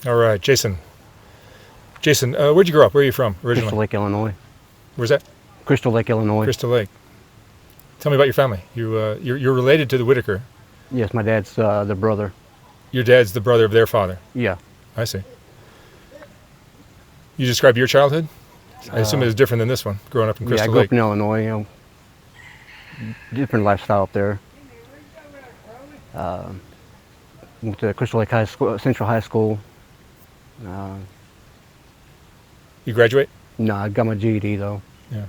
All right, Jason. Jason, where'd you grow up? Where are you from originally? Crystal Lake, Illinois. Where's that? Crystal Lake, Illinois. Crystal Lake. Tell me about your family. You're related to the Whittaker. Yes, my dad's the brother. Your dad's the brother of their father. Yeah. I see. You describe your childhood? I assume it was different than this one, growing up in Crystal Yeah, I grew Lake. up in Illinois, different lifestyle up there. Went to Crystal Lake High School, Central High School. You graduate? No, I got my GED though. Yeah.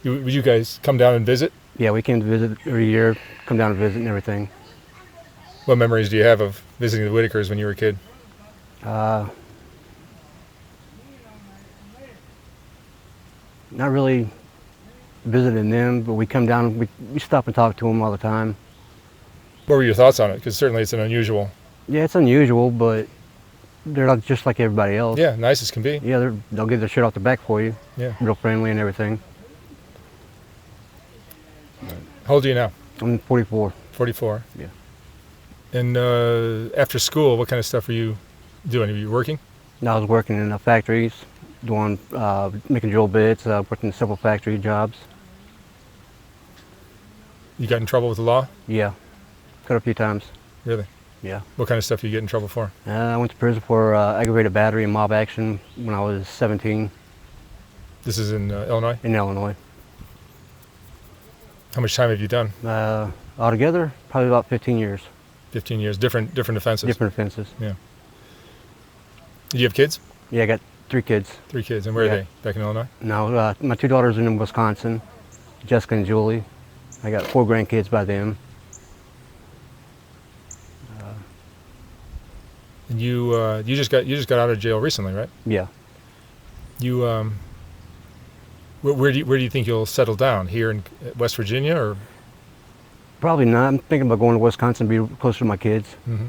Would you guys come down and visit? Yeah, we came to visit every year, come down and visit and everything. What memories do you have of visiting the Whittakers when you were a kid? Not really visiting them, but we come down, we stop and talk to them all the time. What were your thoughts on it? Because certainly it's an unusual. Yeah, it's unusual, but they're not just like everybody else. Yeah, nice as can be. Yeah, they'll get their shit off their back for you. Yeah. Real friendly and everything. How old are you now? I'm 44. 44. Yeah. And after school, what kind of stuff were you doing? Were you working? I was working in factories, doing making drill bits, working in several factory jobs. You got in trouble with the law? Yeah, got a few times. Really? Yeah. What kind of stuff do you get in trouble for? I went to prison for aggravated battery and mob action when I was 17 This is in Illinois? in Illinois. How much time have you done? Altogether, probably about 15 years. 15 years. Different offenses? Different offenses. Yeah. Do you have kids? Yeah, I got 3 kids. 3 kids. And where are they? Back in Illinois? No, my 2 daughters are in Wisconsin, Jessica and Julie. I got 4 grandkids by them. And you just got out of jail recently, right? Yeah. You where do you think you'll settle down? Here in West Virginia, or? Probably not. I'm thinking about going to Wisconsin, be closer to my kids. Mm-hmm.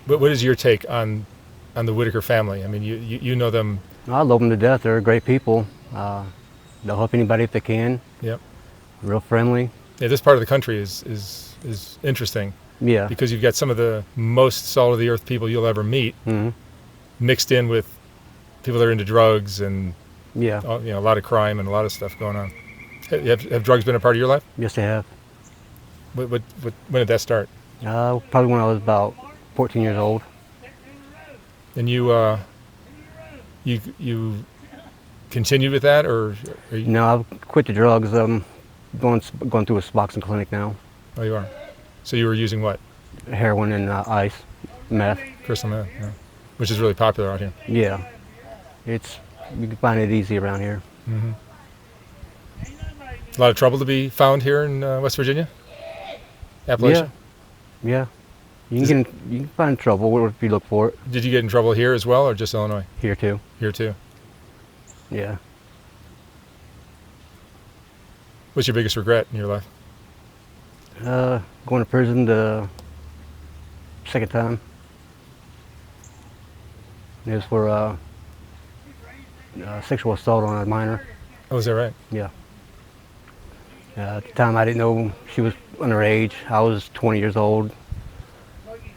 What is your take on the Whittaker family? I mean, you know them. I love them to death. They're great people. They'll help anybody if they can. Yep. Real friendly. Yeah, this part of the country is interesting. Yeah. Because you've got some of the most salt of the earth people you'll ever meet, Mm-hmm. mixed in with people that are into drugs and Yeah. a lot of crime and a lot of stuff going on. Have drugs been a part of your life? Yes, they have. When did that start? Probably when I was about 14 years old. And you continued with that, or are you? No, I've quit the drugs. I'm going through a Suboxone clinic now. Oh, you are. So you were using what? Heroin and ice, meth. Crystal meth, yeah. Which is really popular out here. Yeah. You can find it easy around here. Mm-hmm. A lot of trouble to be found here in West Virginia? Appalachia? Yeah. You can find trouble if you look for it. Did you get in trouble here as well, or just Illinois? Here too. Here too. Yeah. What's your biggest regret in your life? Going to prison the second time. It was for sexual assault on a minor. Oh, is that right? Yeah. At the time, I didn't know she was underage. I was 20 years old,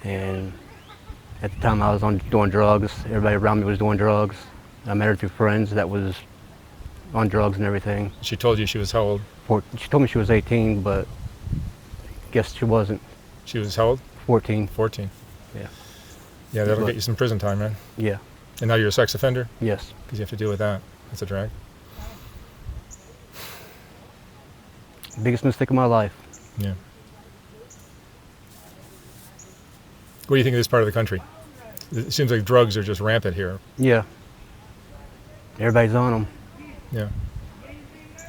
and at the time, I was doing drugs. Everybody around me was doing drugs. I met her through friends that was on drugs and everything. She told you she was how old? She told me she was 18, but guess she wasn't. She was how old? 14. 14. Yeah. Yeah, that'll get you some prison time, man. Yeah. And now you're a sex offender? Yes. Because you have to deal with that. That's a drag. Biggest mistake of my life. Yeah. What do you think of this part of the country? It seems like drugs are just rampant here. Yeah. Everybody's on them. Yeah.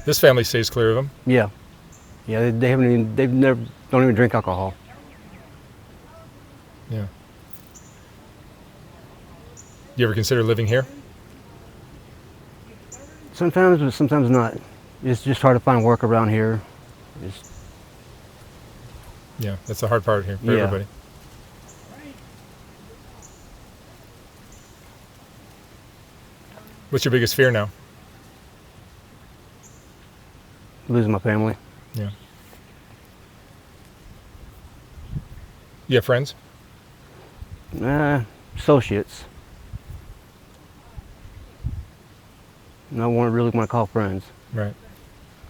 This family stays clear of them. Yeah. Yeah, they never don't even drink alcohol. Yeah. You ever consider living here? Sometimes, but sometimes not. It's just hard to find work around here. Yeah, that's the hard part here for Yeah. everybody. What's your biggest fear now? Losing my family. Yeah. You have friends? Associates. No one really want to call friends. Right.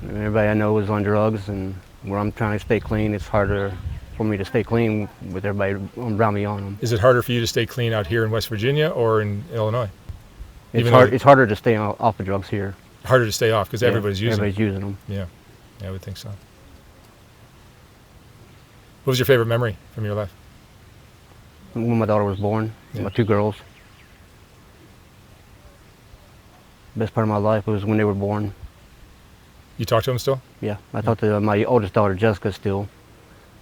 Everybody I know is on drugs, and where I'm trying to stay clean, it's harder for me to stay clean with everybody around me on them. Is it harder for you to stay clean out here in West Virginia or in Illinois? It's harder to stay off the drugs here. Harder to stay off because everybody's Everybody's using them. Yeah, I would think so. What was your favorite memory from your life? When my daughter was born, Yeah. my 2 girls. Best part of my life was when they were born. You talk to them still? Yeah, I talked to my oldest daughter, Jessica, still.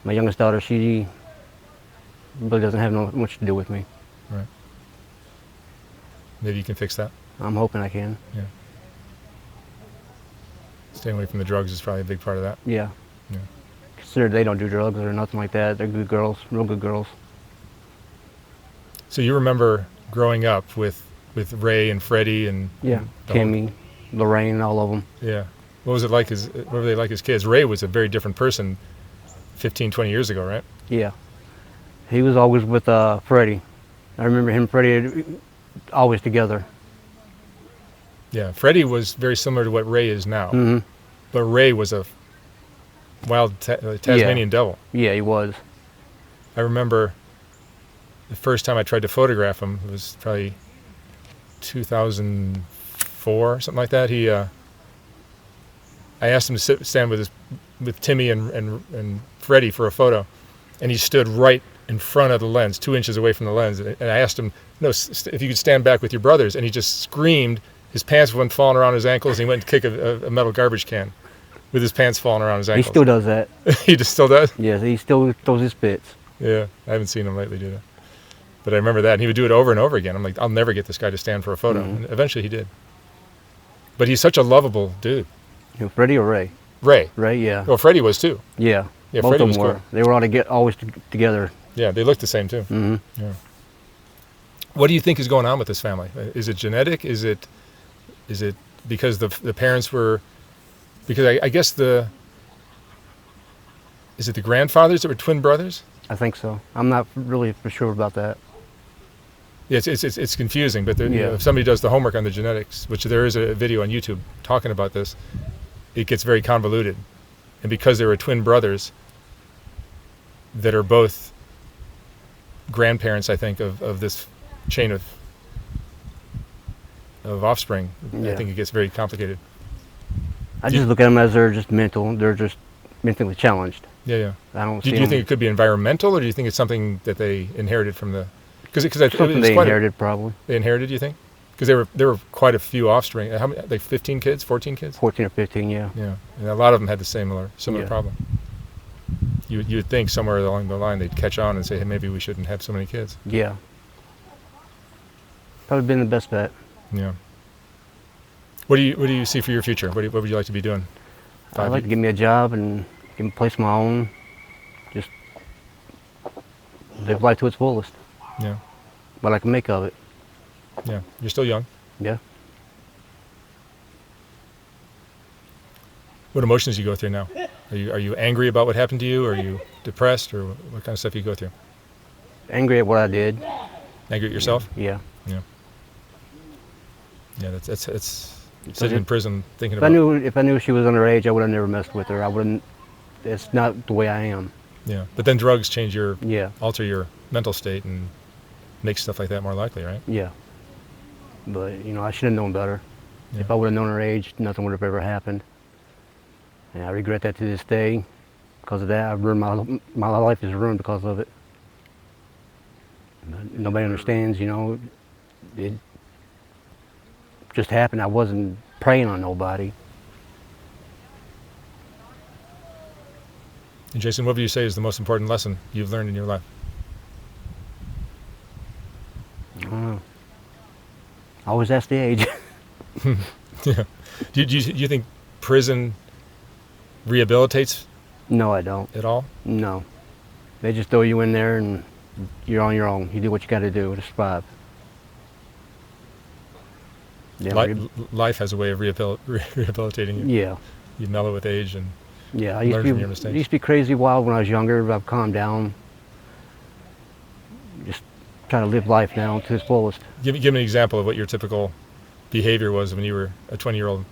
My youngest daughter, she really doesn't have much to do with me. Right. Maybe you can fix that. I'm hoping I can. Yeah. Staying away from the drugs is probably a big part of that. Yeah. Yeah. Consider they don't do drugs or nothing like that. They're good girls, real good girls. So you remember growing up with Ray and Freddie and Yeah, the whole- Kimmy, Lorraine, all of them. Yeah. What was it like what were they like as kids? Ray was a very different person 15, 20 years ago, right? Yeah. He was always with Freddie. I remember him and Freddie always together. Yeah. Freddie was very similar to what Ray is now. Hmm. But Ray was a wild Tasmanian devil. Yeah, he was. I remember the first time I tried to photograph him, it was probably 2004, something like that. I asked him to stand with Timmy and Freddie for a photo, and he stood right in front of the lens, 2 inches away from the lens. And I asked him, no, if you could stand back with your brothers, and he just screamed. His pants went falling around his ankles, and he went to kick a metal garbage can with his pants falling around his ankles. He still does that. He just still does? Yes, he still throws his spits. Yeah, I haven't seen him lately do that. But I remember that, and he would do it over and over again. I'm like, I'll never get this guy to stand for a photo. Mhm. And eventually he did. But he's such a lovable dude. You know, Freddie or Ray? Ray. Ray, yeah. Well, Freddie was too. Yeah. Yeah, Both Freddie of was them were. cool. They were all always together. Yeah, they looked the same too. Hmm. Yeah. What do you think is going on with this family? Is it genetic? Is it because the parents were? Because I guess is it the grandfathers that were twin brothers? I think so. I'm not really for sure about that. Yeah, it's confusing. But you know, Yeah. if somebody does the homework on the genetics, which there is a video on YouTube talking about this, it gets very convoluted. And because they were twin brothers that are both grandparents, I think, of this chain of offspring, I Yeah. think it gets very complicated. I Do you- just look at them as they're just mental. They're just mentally challenged. Yeah, yeah. I don't Do see you them- think it could be environmental, or do you think it's something that they inherited from the? Because something they inherited probably. They inherited, you think? Because there were quite a few offspring. How many? Like 15 kids, 14 kids? 14 or 15, yeah. Yeah, and a lot of them had the similar Yeah. problem. You would think somewhere along the line they'd catch on and say, hey, maybe we shouldn't have so many kids. Yeah. Probably been the best bet. Yeah. What do you see for your future? What would you like to be doing? I'd like to get me a job and get me a place of my own. Just live life to its fullest. Yeah, What I can make of it. yeah. You're still young. Yeah. What emotions do you go through now? Are you angry about what happened to you? Or are you depressed, or what kind of stuff do you go through? Angry at what I did. Angry at yourself? Yeah. Yeah. Yeah, that's sitting in prison thinking If about. I knew she was underage, I would have never messed with her. I wouldn't. It's not the way I am. Yeah, but then drugs Yeah. alter your mental state and make stuff like that more likely, right? Yeah. But I should have known better. Yeah. If I would have known her age, nothing would have ever happened. And I regret that to this day. Because of that, I've ruined my life is ruined because of it. But nobody understands, it just happened. I wasn't preying on nobody. And Jason, what would you say is the most important lesson you've learned in your life? I don't know. I always ask the age. Yeah. Do you think prison rehabilitates No, I don't. at all? No. They just throw you in there and you're on your own. You do what you got to do to survive. Yeah, Life has a way of rehabilitating you. yeah. You mellow with age and Yeah, I learn from your used mistakes. to be crazy wild when I was younger, but I've calmed down. try to live life now to its fullest. Give me an example of what your typical behavior was when you were a 20-year-old.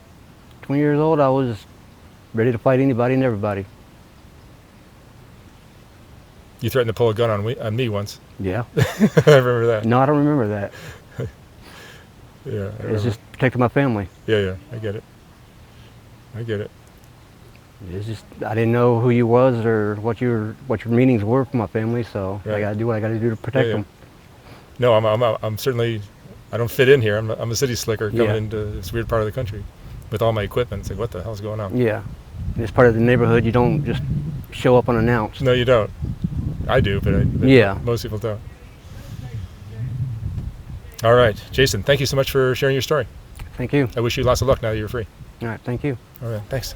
20 years old, I was ready to fight anybody and everybody. You threatened to pull a gun on me once. Yeah. I remember that. No, I don't remember that. Yeah. It's just protecting my family. Yeah. I get it. It's just I didn't know who you was or what your meanings were for my family, so Right. I got to do what I got to do to protect them. No, I'm certainly, I don't fit in here. I'm a city slicker coming Yeah. into this weird part of the country with all my equipment. It's like, what the hell's going on? Yeah. And it's part of the neighborhood. You don't just show up unannounced. No, you don't. I do, but Yeah. most people don't. All right, Jason, thank you so much for sharing your story. Thank you. I wish you lots of luck now that you're free. All right, thank you. All right, thanks.